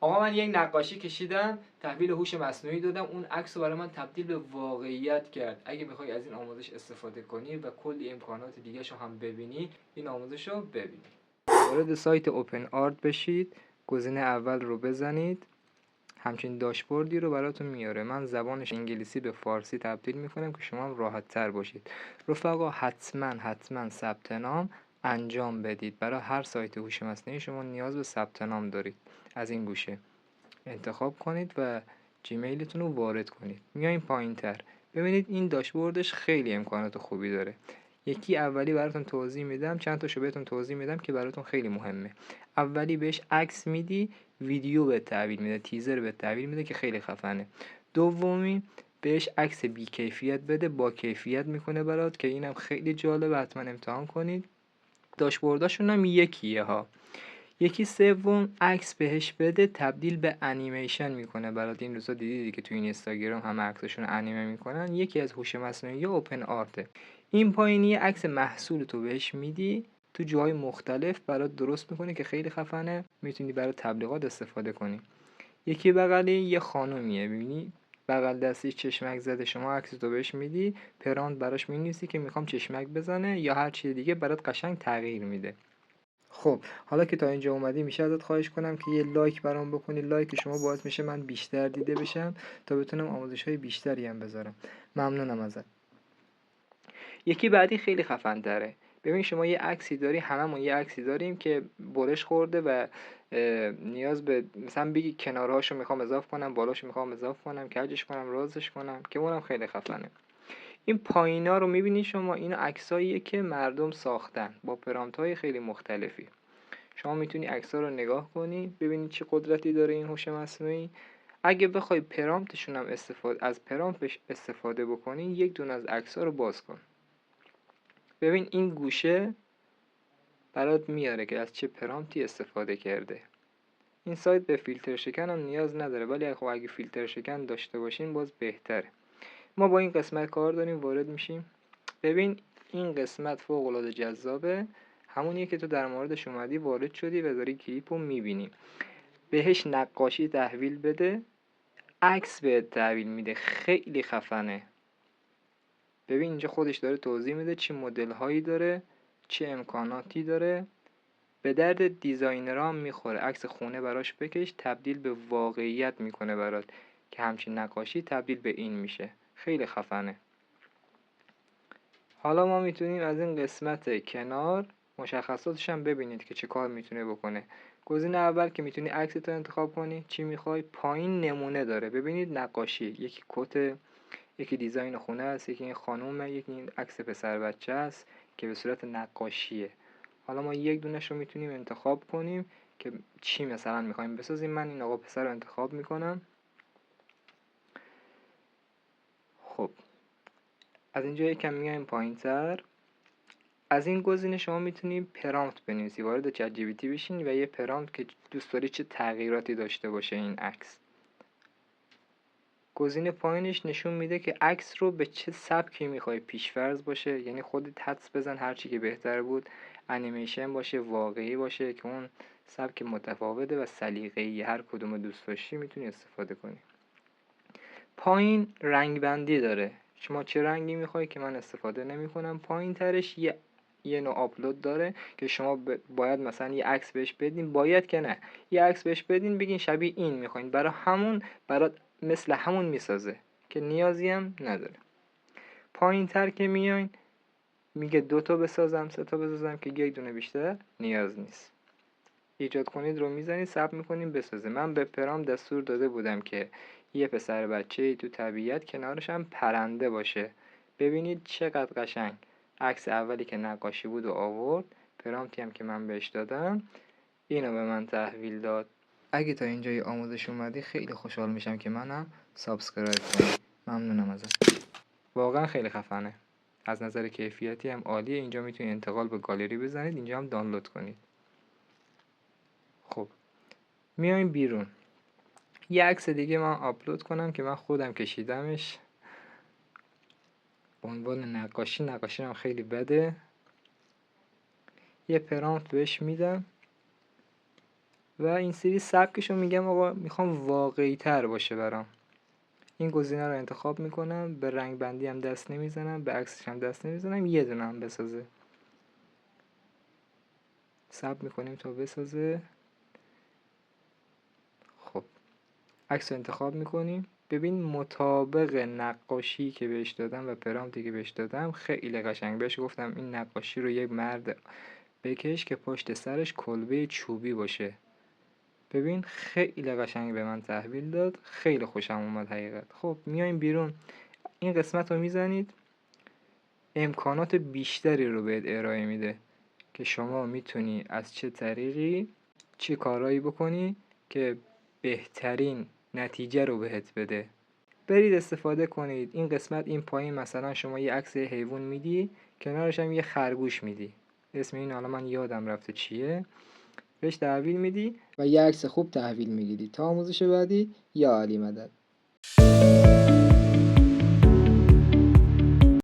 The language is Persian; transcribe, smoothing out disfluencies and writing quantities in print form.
آقا من یک نقاشی کشیدم، تحویل هوش مصنوعی دادم، اون عکس رو برای من تبدیل به واقعیت کرد. اگه میخوای از این آموزش استفاده کنی و کلی امکانات دیگه شو هم ببینی، این آموزش رو ببینی. وارد سایت اوپن آرت بشید، گزینه اول رو بزنید، همچین داشبوردی رو براتون میاره. من زبانش انگلیسی به فارسی تبدیل میکنم که شما هم راحت تر باشید. رفقا حتما ثبت نام انجام بدید. برای هر سایت هوش مصنوعی شما نیاز به ثبت نام دارید. از این گوشه انتخاب کنید و جیمیلتون رو وارد کنید. میایم پایین تر، ببینید این داشبوردش خیلی امکانات خوبی داره. یکی اولی براتون توضیح میدم، چند تاشو بهتون توضیح میدم که براتون خیلی مهمه. اولی بهش عکس میدی، ویدیو به تحویل میده، تیزر به تحویل میده که خیلی خفنه. دومی بهش عکس بی کیفیت بده، با کیفیت میکنه برات که اینم خیلی جالبه، حتما امتحان کنید. داشبورداشون هم یکیه ها. یکی سوم عکس بهش بده، تبدیل به انیمیشن میکنه برات. این روزا دیدید که تو این اینستاگرام همه عکساشون انیمه میکنن. یکی از هوش مصنوعی اوپن آرته. این پایینی عکس محصول تو بهش میدی، تو جاهای مختلف برات درست میکنه که خیلی خفنه، میتونی برای تبلیغات استفاده کنی. یکی بغلی یه خانومیه، ببینی بغل دستی چشمک زده، شما عکس تو بهش میدی، پرانت براش مینویسی که میخوام چشمک بزنه یا هر چیز دیگه، برات قشنگ تغییر میده. خب حالا که تا اینجا اومدی، میشه ازت خواهش کنم که یه لایک برام بکنی. لایک شما باعث میشه من بیشتر دیده بشم تا بتونم آموزش‌های بیشتری هم بذارم. ممنونم ازت. یکی بعدی خیلی خفن تره. ببین شما یه عکسی داری، هممون یه عکسی داریم که برش خورده و نیاز به مثلا بگی کنارهاشو میخوام اضاف کنم، بالاشو میخوام اضاف کنم، کجش کنم، رازش کنم، که اونم خیلی خفنه. این پایینا رو میبینی شما، این عکساییه که مردم ساختن با پرامپت‌های خیلی مختلفی. شما میتونی عکس‌ها رو نگاه کنی، ببینی چه قدرتی داره این هوش مصنوعی. اگه بخوای پرامپتشون هم از پرامپتش استفاده بکنی، یک دونه از عکس‌ها رو باز کن. ببین این گوشه برات میاره که از چه پرامپتی استفاده کرده. این سایت به فیلتر شکن هم نیاز نداره، ولی خب اگه فیلتر شکن داشته باشین باز بهتره. ما با این قسمت کار داریم، وارد میشیم. ببین این قسمت فوق‌العاده جذابه، همونیه که تو در موردش اومدی وارد شدی و داری کلیپ رو میبینی. بهش نقاشی تحویل بده، عکس بهت تحویل میده، خیلی خفنه. ببین اینجا خودش داره توضیح میده چه مدل هایی داره، چه امکاناتی داره. به درد دیزاینرها هم میخوره. عکس خونه براش بکش، تبدیل به واقعیت میکنه برات که همچین نقاشی تبدیل به این میشه. خیلی خفنه. حالا ما میتونیم از این قسمت کنار مشخصاتش هم ببینید که چه کار میتونه بکنه. گزینه اول که میتونی عکس تو انتخاب کنی، چی میخوای. پایین نمونه داره، ببینید نقاشی، یکی کت، یکی دیزاین خونه است، یکی این خانومه، یکی این عکس پسر بچه است که به صورت نقاشیه. حالا ما یک دونش رو میتونیم انتخاب کنیم که چی مثلا میخوایم بسازیم. من این آقا پسر رو انتخاب میکنم. خب از اینجا یکم میایم پایین تر. از این گزینه شما میتونید پرامپت بنویسی، وارد چت جی پی تی بشین و یه پرامپت که دوست داری چه تغییراتی داشته باشه این عکس. گزینه پایینش نشون میده که عکس رو به چه سبکی میخوای پیش‌فرض باشه، یعنی خودت حدس بزن هر چی که بهتر بود، انیمیشن باشه، واقعی باشه، که اون سبک متفاوته و سلیقه‌ای، هر کدوم دوست داشتی میتونی استفاده کنی. پایین رنگ بندی داره، شما چه رنگی میخوای که من استفاده نمیکنم. پایین ترش یه نوع آپلود داره که شما باید مثلا یه عکس بهش بدین، باید که نه، یه عکس بهش بدین بگین شبیه این میخواین، برای همون برات مثل همون میسازه که نیازی هم نداره. پایین تر که میاین میگه 2 تا بسازم، 3 تا بسازم، که یک دونه بیشتر نیاز نیست. ایجاد کنید رو میزنید، ثبت میکنیم بسازه. من به پرام دستور داده بودم که یه پسر بچه‌ای تو طبیعت، کنارش هم پرنده باشه. ببینید چقدر قشنگ. عکس اولی که نقاشی بود و آورد، پرامپتی هم که من بهش دادم اینو به من تحویل داد. اگه تا اینجای آموزش اومدی خیلی خوشحال میشم که منم سابسکرایب کنی. ممنونم ازت. واقعا خیلی خفنه. از نظر کیفیتی هم عالیه. اینجا میتونید انتقال به گالری بزنید، اینجا هم دانلود کنید. خب میایم بیرون. یه عکس دیگه من آپلود کنم که من خودم کشیدمش به عنوان نقاشی هم خیلی بده. یه پرامپت بهش میدم، و این سری سبکشو میگم آقا میخوام واقعی تر باشه برام. این گزینه رو انتخاب میکنم، به رنگ بندی هم دست نمیزنم، به عکسش هم دست نمیزنم، یه دونه هم بسازه. صبر میکنیم تا بسازه. خب عکس رو انتخاب میکنیم. ببین مطابق نقاشی که بهش دادم و پرامپتی که بهش دادم خیلی قشنگ. بهش گفتم این نقاشی رو یک مرد بکش که پشت سرش کلبه چوبی باشه. ببین خیلی قشنگ به من تحویل داد، خیلی خوشم اومد حقیقت. خب میایم بیرون، این قسمت رو میزنید، امکانات بیشتری رو بهت ارائه میده که شما میتونی از چه طریقی چه کارهایی بکنی که بهترین نتیجه رو بهت بده. برید استفاده کنید. این قسمت این پایین مثلا شما یه عکس حیوان میدی، کنارش هم یه خرگوش میدی، اسم این حالا من یادم رفته چیه، بهش تحویل میدی و یه عکس خوب تحویل میگیری. تا آموزش بعدی، یا علی مدد.